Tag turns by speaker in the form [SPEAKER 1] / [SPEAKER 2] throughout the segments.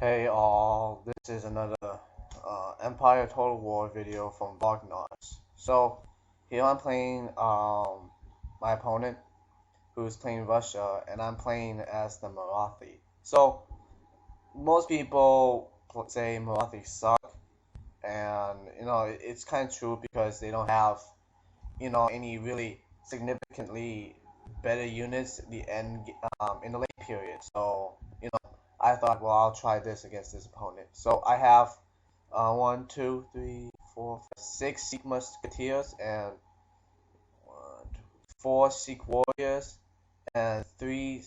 [SPEAKER 1] Hey all, this is another Empire Total War video from Bognars. So here I'm playing my opponent who's playing Russia, and I'm playing as the Maratha. So most people say Marathi suck, and it's kind of true because they don't have any really significantly better units at the end in the late period. So I thought, well, I'll try this against this opponent. So I have one, two, three, four, five, six Sikh Musketeers and four Sikh Warriors and three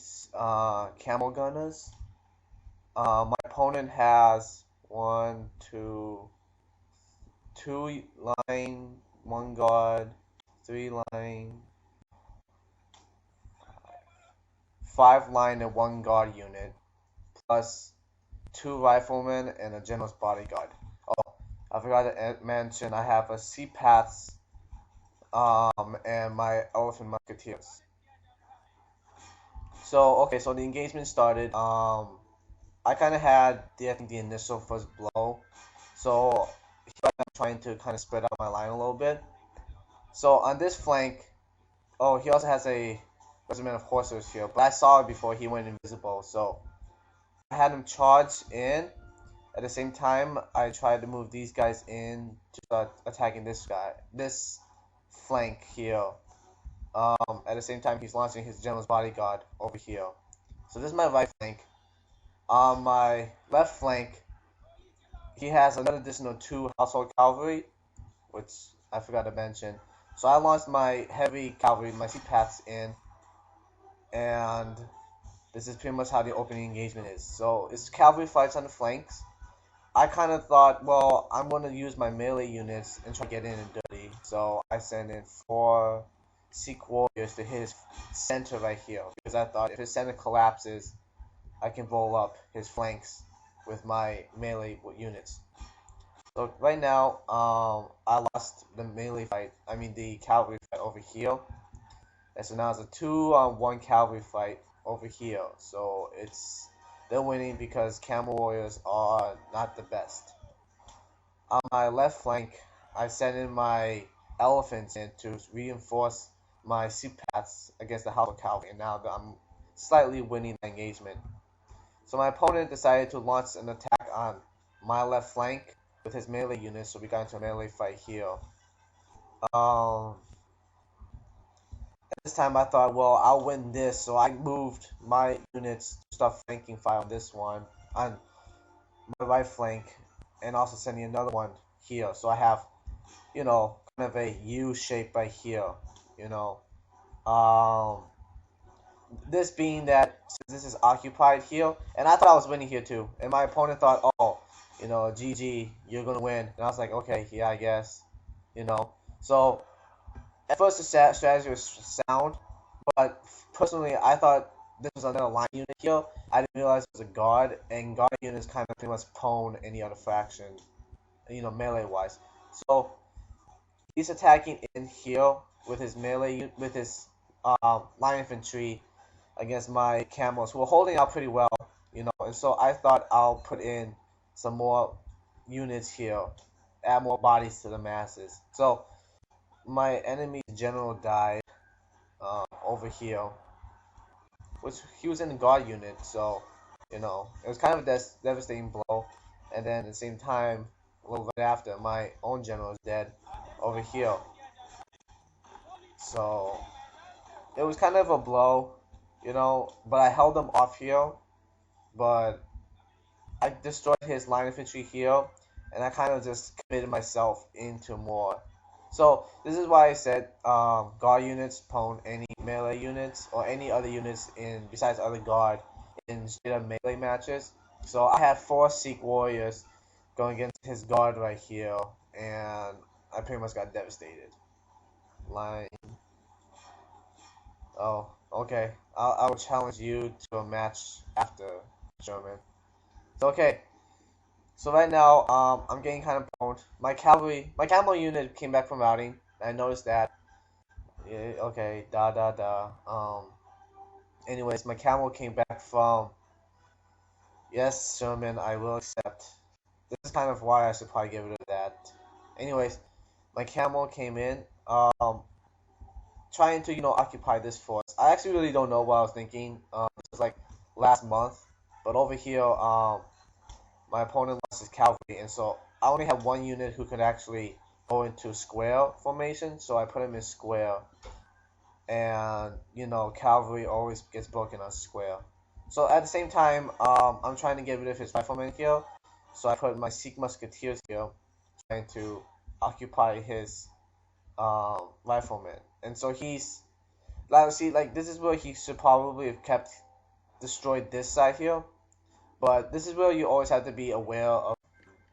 [SPEAKER 1] Camel Gunners. My opponent has two line, one guard, three line, five line, and one guard unit, plus two riflemen and a general's bodyguard. Oh, I forgot to mention I have a sea paths and my elephant musketeers. So okay, so the engagement started. I kind of had the initial first blow, so here I'm trying to kind of spread out my line a little bit. So on this flank, oh, he also has a regiment of horses here, but I saw it before he went invisible, so I had him charge in. At the same time, I tried to move these guys in to start attacking this flank here. At the same time, he's launching his general's bodyguard over here. So this is my right flank. On my left flank, he has another additional two household cavalry, which I forgot to mention. So I launched my heavy cavalry, my sea paths in, and this is pretty much how the opening engagement is. So it's cavalry fights on the flanks. I kind of thought, well, I'm going to use my melee units and try to get in and dirty. So I sent in four Sikh warriors to hit his center right here. Because I thought if his center collapses, I can roll up his flanks with my melee units. So right now, I lost the melee fight. I mean the cavalry fight over here. And so now it's a 2-on-1 cavalry fight over here. So they're winning because camel warriors are not the best. On my left flank, I sent in my elephants in to reinforce my sea paths against the House of Cavalry, and now I'm slightly winning the engagement. So my opponent decided to launch an attack on my left flank with his melee units, so we got into a melee fight here. At this time I thought, well, I'll win this, so I moved my units to start flanking fire on this one, on my right flank, and also sending another one here. So I have, kind of a U shape right here, you know. Um, this being that since this is occupied here, and I thought I was winning here too, and my opponent thought, oh, GG, you're gonna win, and I was like, okay, yeah, I guess, So at first the strategy was sound, but personally I thought this was another line unit here. I didn't realize it was a guard, and guard units kind of pretty much pwn any other faction, melee wise. So he's attacking in here with his melee, with his line infantry against my camels, who are holding out pretty well, And so I thought I'll put in some more units here, add more bodies to the masses. So my enemy's general died over here, which he was in the guard unit, so it was kind of a devastating blow. And then at the same time, a little bit after, my own general is dead over here. So it was kind of a blow, but I held him off here, but I destroyed his line infantry here, and I kind of just committed myself into more. So this is why I said guard units pwn any melee units or any other units in besides other guard in straight up melee matches. So I had four Sikh warriors going against his guard right here, and I pretty much got devastated. Line. Oh, okay. I will challenge you to a match after, Sherman. So okay. So right now, I'm getting kind of pwned. My camel unit came back from routing. I noticed that. Yeah, okay, da. Anyways, my camel came back from Yes, Sherman, I will accept. This is kind of why I should probably get rid of that. Anyways, my camel came in, trying to, occupy this force. I actually really don't know what I was thinking. This was like last month, but over here, my opponent lost his cavalry, and so I only have one unit who could actually go into square formation, so I put him in square, and cavalry always gets broken on square. So at the same time, I'm trying to get rid of his riflemen here, so I put my Sikh musketeers here, trying to occupy his riflemen, and so he's like, see, like this is where he should probably have kept destroyed this side here, but this is where you always have to be aware of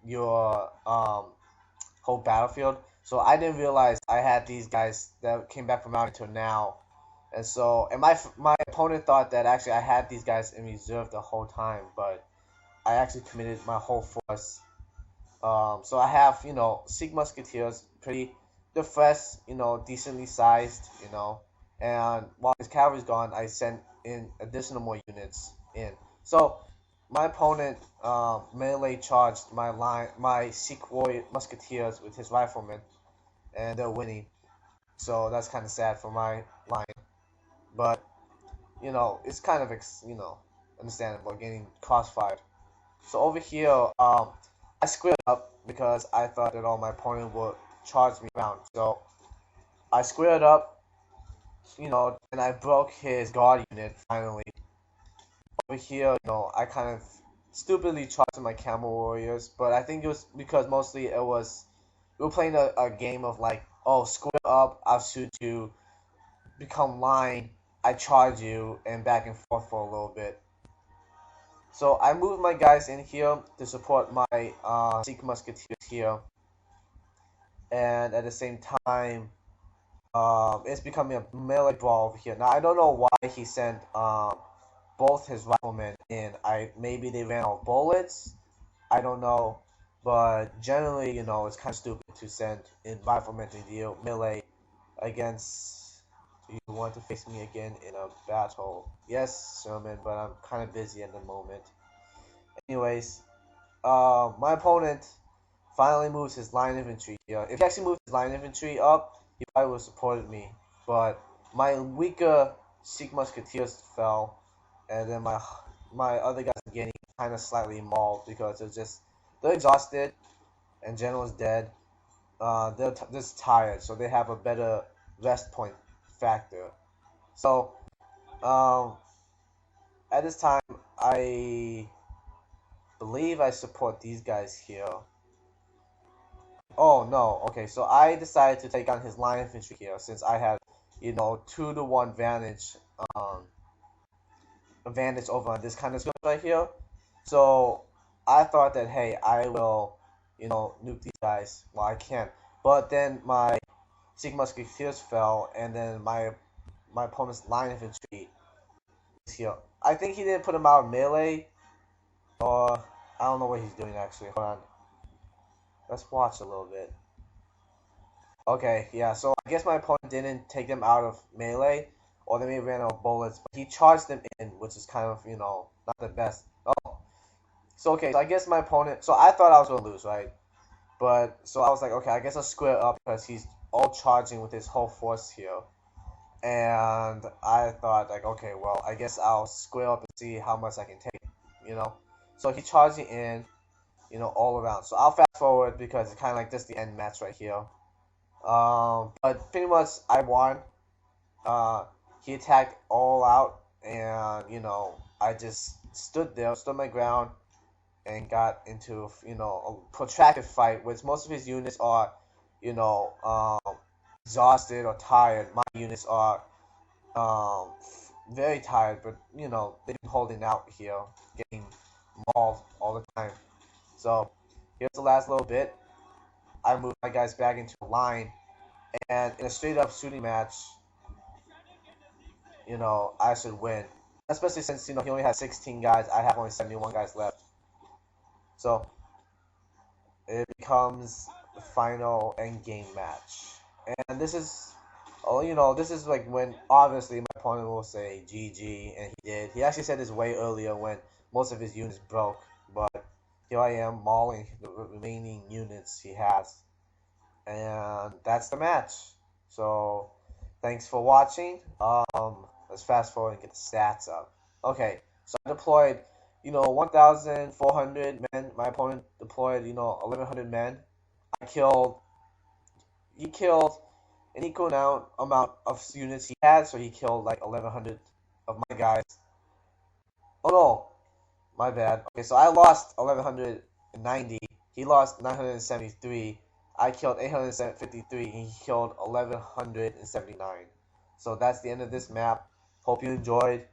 [SPEAKER 1] your whole battlefield. So I didn't realize I had these guys that came back from out until now, and so my opponent thought that actually I had these guys in reserve the whole time, but I actually committed my whole force. So I have Sikh musketeers, pretty they're fresh, decently sized, and while his cavalry's gone, I sent in additional more units in. So my opponent melee charged my Sikh warrior musketeers with his riflemen, and they're winning. So that's kind of sad for my line, but it's kind of understandable getting crossfired. So over here, I squared up because I thought that all my opponent would charge me around. So I squared up, and I broke his guard unit finally. Over here, I kind of stupidly charged my camel warriors, but I think it was because mostly we were playing a game of like, oh, square up, I'll shoot you, become line, I charge you, and back and forth for a little bit. So I moved my guys in here to support my Sikh musketeers here, and at the same time, it's becoming a melee brawl over here. Now I don't know why he sent both his riflemen in. Maybe they ran out of bullets. I don't know, but generally, it's kind of stupid to send in riflemen to deal melee against. Do you want to face me again in a battle? Yes, Sherman, but I'm kind of busy at the moment. Anyways, my opponent finally moves his line infantry here. If he actually moved his line infantry up, he probably would have supported me. But my weaker Sikh musketeers fell, and then my other guys are getting kind of slightly mauled because they're exhausted, and general's dead. They're just tired, so they have a better rest point factor. So um, at this time, I believe I support these guys here. Oh no, okay, so I decided to take on his line infantry here since I had, 2-to-1 um, advantage over on this kind of stuff right here. So I thought that, hey, I will, nuke these guys. Well, I can't. But then my Sikh musketeers fell, and then my opponent's line infantry is here. I think he didn't put him out melee, or I don't know what he's doing actually. Hold on, let's watch a little bit. Okay, yeah, so I guess my opponent didn't take them out of melee, or they may have ran out of bullets, but he charged them in, which is kind of, not the best. Oh, so okay, so I guess my opponent, so I thought I was going to lose, right? But, so I was like, okay, I guess I'll square up because he's all charging with his whole force here. And I thought, like, okay, well, I guess I'll square up and see how much I can take, you know? So he's charging in, all around. So I'll fast forward because it's kind of like this the end match right here. But pretty much I won. Uh, he attacked all out, and I just stood there, stood my ground, and got into a protracted fight, which most of his units are, exhausted or tired. My units are um, very tired, but they've been holding out here, getting mauled all the time. So here's the last little bit. I moved my guys back into a line, and in a straight up shooting match, I should win. Especially since, he only has 16 guys, I have only 71 guys left. So, it becomes the final end game match. And this is, oh, this is like when, obviously, my opponent will say GG, and he did. He actually said this way earlier when most of his units broke. But here I am mauling the remaining units he has. And that's the match. So thanks for watching. Let's fast forward and get the stats up. Okay, so I deployed, 1,400 men. My opponent deployed, 1,100 men. I killed. He killed an equal amount of units he had, so he killed like 1,100 of my guys. Oh no, my bad. Okay, so I lost 1,190. He lost 973. I killed 853. And he killed 1,179. So that's the end of this map. Hope you enjoyed.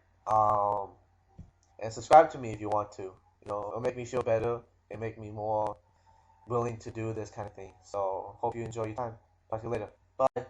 [SPEAKER 1] And subscribe to me if you want to. It'll make me feel better. It'll make me more willing to do this kind of thing. So hope you enjoy your time. Talk to you later. Bye.